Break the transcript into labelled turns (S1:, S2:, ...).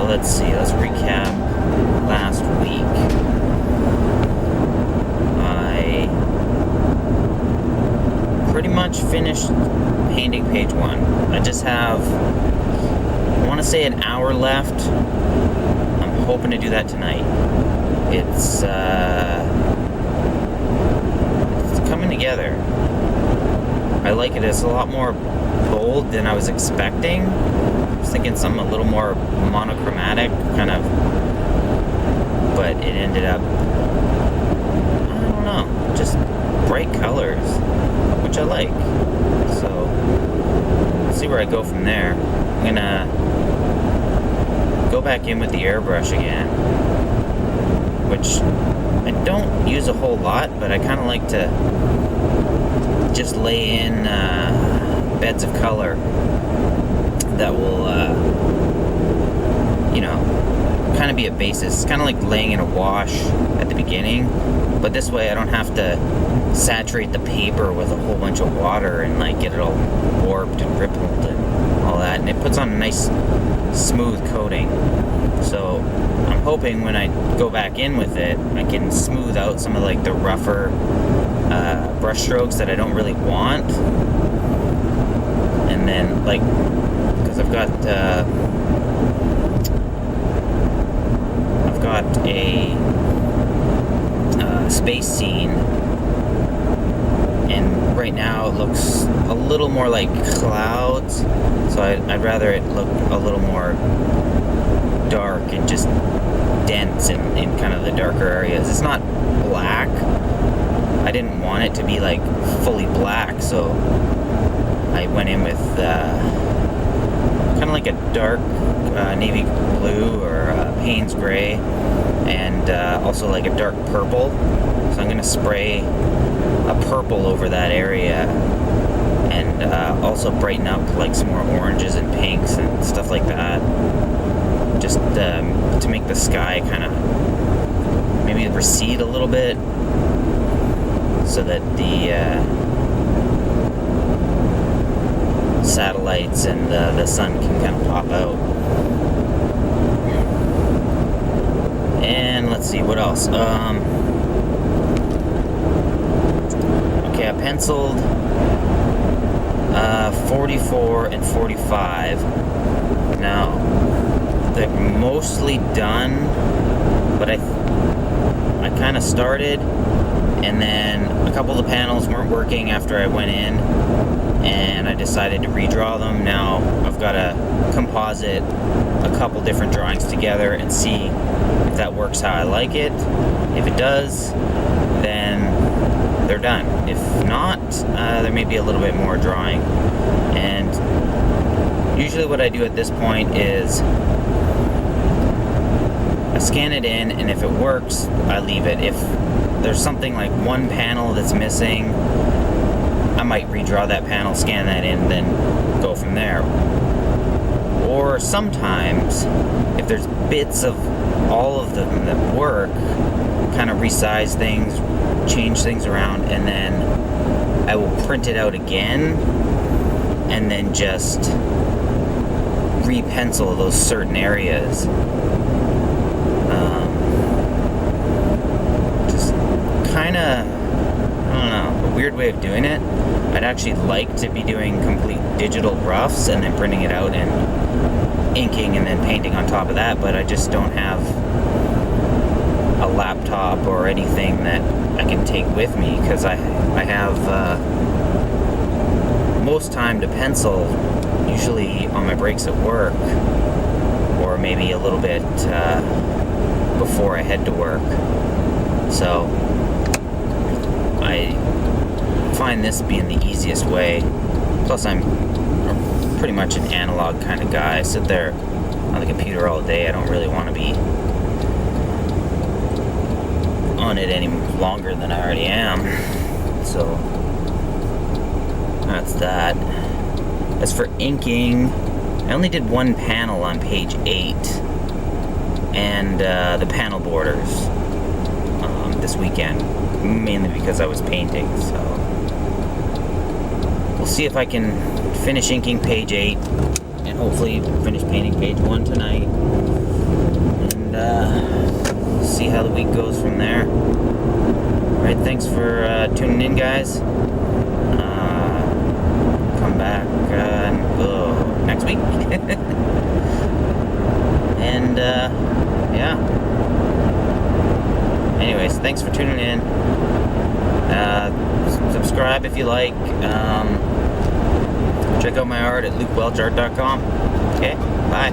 S1: So let's see, let's recap last week. I pretty much finished painting page 1. I just have, I want to say, an hour left. I'm hoping to do that tonight. It's coming together. I like it. It's a lot more bold than I was expecting. I was thinking something a little more monochromatic, kind of, but it ended up, I don't know, just bright colors, which I like. So, let's see where I go from there. I'm gonna go back in with the airbrush again, which I don't use a whole lot, but I kind of like to just lay in beds of color that will, kind of be a basis. It's kind of like laying in a wash at the beginning, but this way I don't have to saturate the paper with a whole bunch of water and like get it all warped and rippled and all that, and it puts on a nice smooth coating. So I'm hoping when I go back in with it, I can smooth out some of like the rougher brush strokes that I don't really want. And then, like, because I've got a space scene, and right now it looks a little more like clouds, so I'd rather it look a little more dark and just dense in kind of the darker areas. It's not black. I didn't want it to be like fully black, so I went in with kind of like a dark navy blue or Payne's gray, and also like a dark purple. So I'm going to spray a purple over that area, and also brighten up like some more oranges and pinks and stuff like that, just to make the sky kind of maybe recede a little bit, so that the satellites and the sun can kind of pop out. And let's see, what else? Okay, I penciled 44 and 45. Now, they're mostly done, but I kind of started, and then a couple of the panels weren't working after I went in, and I decided to redraw them. Now I've got to composite a couple different drawings together and see if that works how I like it. If it does, then they're done. If not, there may be a little bit more drawing. And usually what I do at this point is I scan it in, and if it works, I leave it. If there's something like one panel that's missing, I might redraw that panel, scan that in, then go from there. Or sometimes, if there's bits of all of them that work, kind of resize things, change things around, and then I will print it out again, and then just re-pencil those certain areas. Just kind of, I don't know, a weird way of doing it. I'd actually like to be doing complete digital roughs and then printing it out and inking and then painting on top of that, but I just don't have a laptop or anything that I can take with me, because I have most time to pencil usually on my breaks at work, or maybe a little bit before I head to work. So I find this being the easiest way. Plus, I'm pretty much an analog kind of guy. I sit there on the computer all day. I don't really want to be on it any longer than I already am. So that's that. As for inking, I only did one panel on page 8, and the panel borders this weekend, mainly because I was painting. So we'll see if I can finish inking page 8 and hopefully finish painting page 1 tonight. and see how the week goes from there. Alright, thanks for tuning in, guys. Come back next week. And yeah. Anyways, thanks for tuning in. Subscribe if you like. Check out my art at lukewelchart.com. Okay, bye.